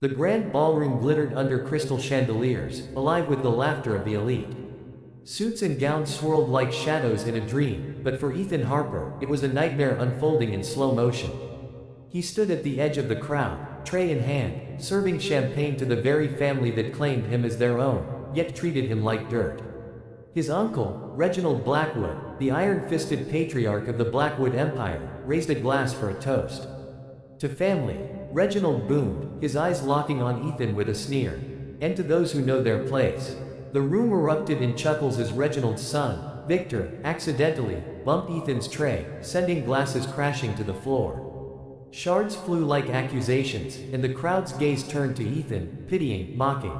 The grand ballroom glittered under crystal chandeliers, alive with the laughter of the elite. Suits and gowns swirled like shadows in a dream, but for Ethan Harper, it was a nightmare unfolding in slow motion. He stood at the edge of the crowd, tray in hand, serving champagne to the very family that claimed him as their own, yet treated him like dirt. His uncle, Reginald Blackwood, the iron-fisted patriarch of the Blackwood Empire, raised a glass for a toast. To family, Reginald boomed, his eyes locking on Ethan with a sneer. And to those who know their place. The room erupted in chuckles as Reginald's son, Victor, accidentally bumped Ethan's tray, sending glasses crashing to the floor. Shards flew like accusations, and the crowd's gaze turned to Ethan, pitying, mocking.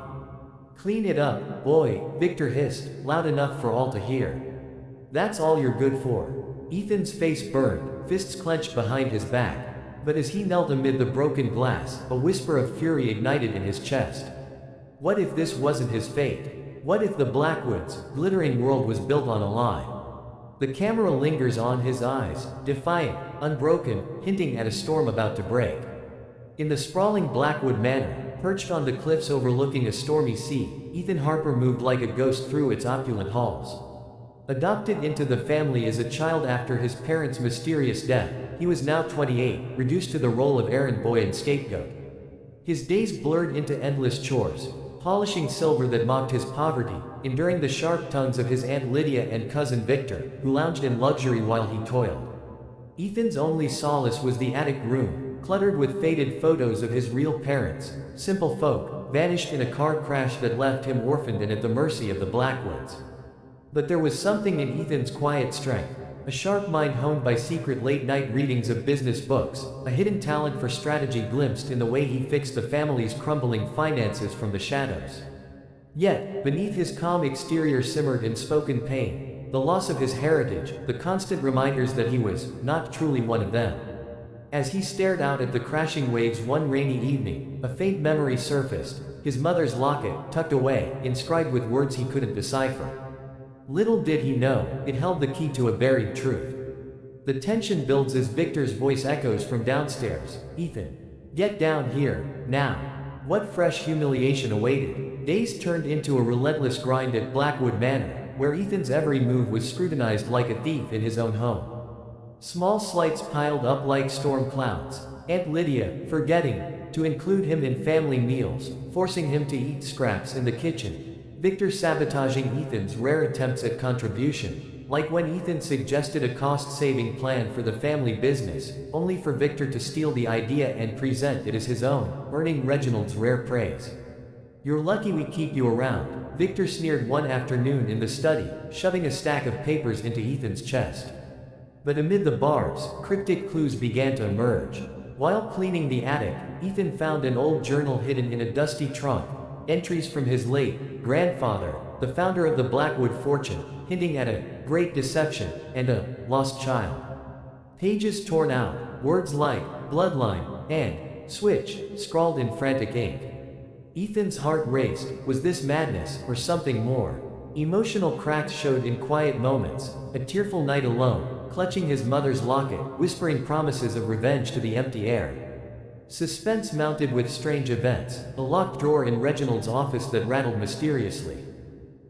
"Clean it up, boy," Victor hissed, loud enough for all to hear. "That's all you're good for." Ethan's face burned, fists clenched behind his back. But as he knelt amid the broken glass, a whisper of fury ignited in his chest. What if this wasn't his fate? What if the Blackwoods' glittering world was built on a lie? The camera lingers on his eyes, defiant, unbroken, hinting at a storm about to break. In the sprawling Blackwood Manor, perched on the cliffs overlooking a stormy sea, Ethan Harper moved like a ghost through its opulent halls. Adopted into the family as a child after his parents' mysterious death, he was now 28, reduced to the role of errand boy and scapegoat. His days blurred into endless chores, polishing silver that mocked his poverty, enduring the sharp tongues of his Aunt Lydia and cousin Victor, who lounged in luxury while he toiled. Ethan's only solace was the attic room, cluttered with faded photos of his real parents, simple folk, vanished in a car crash that left him orphaned and at the mercy of the Blackwoods. But there was something in Ethan's quiet strength, a sharp mind honed by secret late-night readings of business books, a hidden talent for strategy glimpsed in the way he fixed the family's crumbling finances from the shadows. Yet, beneath his calm exterior simmered unspoken pain, the loss of his heritage, the constant reminders that he was not truly one of them. As he stared out at the crashing waves one rainy evening, a faint memory surfaced, his mother's locket, tucked away, inscribed with words he couldn't decipher. Little did he know, it held the key to a buried truth. The tension builds as Victor's voice echoes from downstairs. "Ethan, get down here, now." What fresh humiliation awaited? Days turned into a relentless grind at Blackwood Manor, where Ethan's every move was scrutinized like a thief in his own home. Small slights piled up like storm clouds. Aunt Lydia, forgetting to include him in family meals, forcing him to eat scraps in the kitchen. Victor sabotaging Ethan's rare attempts at contribution, like when Ethan suggested a cost-saving plan for the family business, only for Victor to steal the idea and present it as his own, earning Reginald's rare praise. "You're lucky we keep you around," Victor sneered one afternoon in the study, shoving a stack of papers into Ethan's chest. But amid the barbs, cryptic clues began to emerge. While cleaning the attic, Ethan found an old journal hidden in a dusty trunk, entries from his late grandfather, the founder of the Blackwood fortune, hinting at a great deception and a lost child. Pages torn out, words like bloodline and switch scrawled in frantic ink. Ethan's heart raced. Was this madness or something more? Emotional cracks showed in quiet moments, a tearful night alone, clutching his mother's locket, whispering promises of revenge to the empty air. Suspense mounted with strange events, a locked drawer in Reginald's office that rattled mysteriously.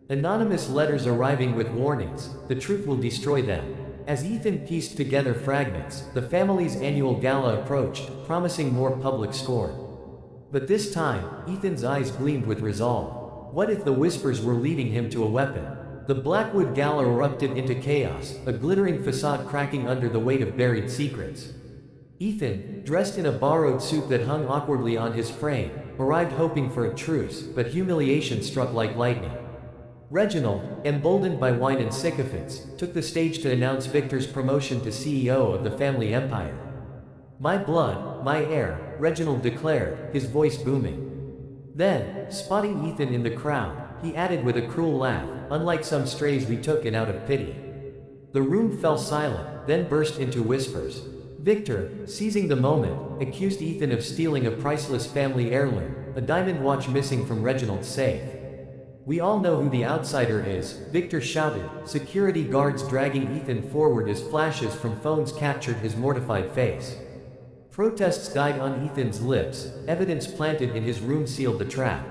Anonymous letters arriving with warnings, the truth will destroy them. As Ethan pieced together fragments, the family's annual gala approached, promising more public scorn. But this time, Ethan's eyes gleamed with resolve. What if the whispers were leading him to a weapon? The Blackwood gala erupted into chaos, a glittering facade cracking under the weight of buried secrets. Ethan, dressed in a borrowed suit that hung awkwardly on his frame, arrived hoping for a truce, but humiliation struck like lightning. Reginald, emboldened by wine and sycophants, took the stage to announce Victor's promotion to CEO of the family empire. "My blood, my heir," Reginald declared, his voice booming. Then, spotting Ethan in the crowd, he added with a cruel laugh, "Unlike some strays we took in out of pity." The room fell silent, then burst into whispers. Victor, seizing the moment, accused Ethan of stealing a priceless family heirloom, a diamond watch missing from Reginald's safe. "We all know who the outsider is," Victor shouted, security guards dragging Ethan forward as flashes from phones captured his mortified face. Protests died on Ethan's lips, evidence planted in his room sealed the trap.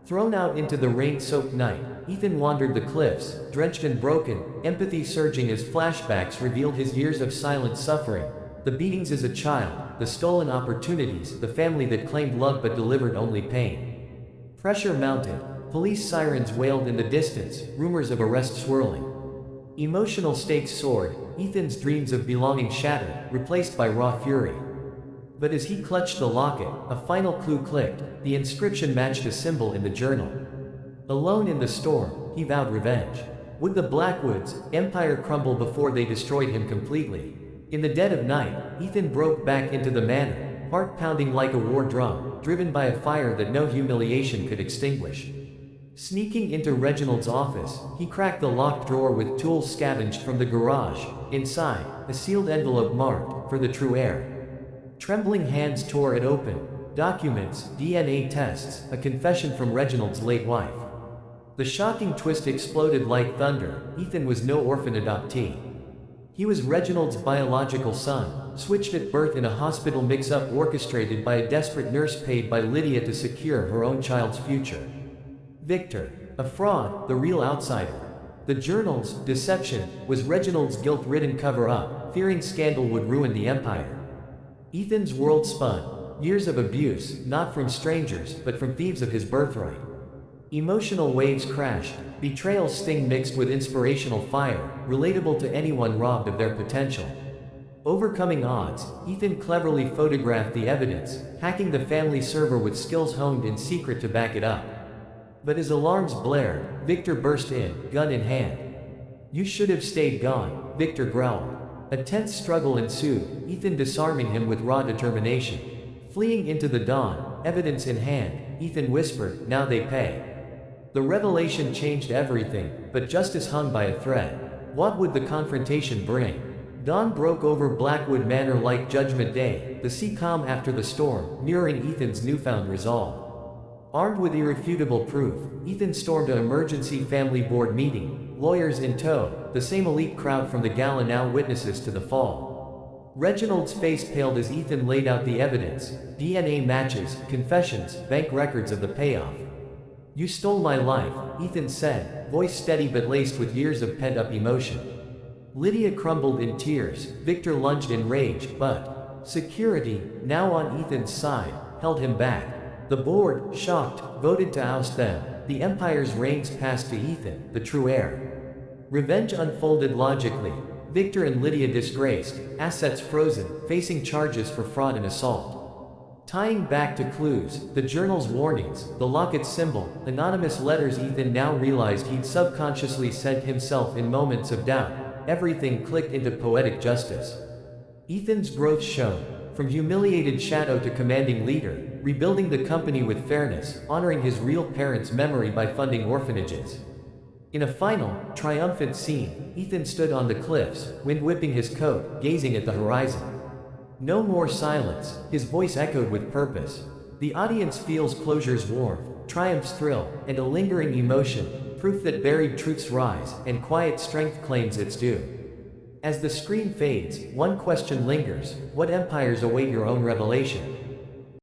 Thrown out into the rain-soaked night, Ethan wandered the cliffs, drenched and broken, empathy surging as flashbacks revealed his years of silent suffering. The beatings as a child, the stolen opportunities, the family that claimed love but delivered only pain. Pressure mounted. Police sirens wailed in the distance, rumors of arrest swirling. Emotional stakes soared, Ethan's dreams of belonging shattered, replaced by raw fury. But as he clutched the locket, a final clue clicked. The inscription matched a symbol in the journal. Alone in the storm, he vowed revenge. Would the Blackwood's empire crumble before they destroyed him completely? In the dead of night, Ethan broke back into the manor, heart pounding like a war drum, driven by a fire that no humiliation could extinguish. Sneaking into Reginald's office, he cracked the locked drawer with tools scavenged from the garage. Inside, a sealed envelope marked, "For the true heir." Trembling hands tore it open. Documents, DNA tests, a confession from Reginald's late wife. The shocking twist exploded like thunder. Ethan was no orphan adoptee. He was Reginald's biological son, switched at birth in a hospital mix-up orchestrated by a desperate nurse paid by Lydia to secure her own child's future. Victor, a fraud, the real outsider. The journal's deception was Reginald's guilt-ridden cover-up, fearing scandal would ruin the empire. Ethan's world spun. Years of abuse, not from strangers, but from thieves of his birthright. Emotional waves crashed, betrayal sting mixed with inspirational fire, relatable to anyone robbed of their potential. Overcoming odds, Ethan cleverly photographed the evidence, hacking the family server with skills honed in secret to back it up. But as alarms blared, Victor burst in, gun in hand. "You should have stayed gone," Victor growled. A tense struggle ensued, Ethan disarming him with raw determination. Fleeing into the dawn, evidence in hand, Ethan whispered, "Now they pay." The revelation changed everything, but justice hung by a thread. What would the confrontation bring? Dawn broke over Blackwood Manor like Judgment Day, the sea calm after the storm, mirroring Ethan's newfound resolve. Armed with irrefutable proof, Ethan stormed an emergency family board meeting, lawyers in tow, the same elite crowd from the gala now witnesses to the fall. Reginald's face paled as Ethan laid out the evidence, DNA matches, confessions, bank records of the payoff. "You stole my life," Ethan said, voice steady but laced with years of pent-up emotion. Lydia crumbled in tears, Victor lunged in rage, but security, now on Ethan's side, held him back. The board, shocked, voted to oust them. The Empire's reins passed to Ethan, the true heir. Revenge unfolded logically. Victor and Lydia disgraced, assets frozen, facing charges for fraud and assault. Tying back to clues, the journal's warnings, the locket's symbol, anonymous letters Ethan now realized he'd subconsciously sent himself in moments of doubt, everything clicked into poetic justice. Ethan's growth shone, from humiliated shadow to commanding leader, rebuilding the company with fairness, honoring his real parents' memory by funding orphanages. In a final, triumphant scene, Ethan stood on the cliffs, wind whipping his coat, gazing at the horizon. No more silence, his voice echoed with purpose. The audience feels closure's warmth, triumph's thrill, and a lingering emotion, proof that buried truths rise, and quiet strength claims its due. As the screen fades, one question lingers: what empires await your own revelation?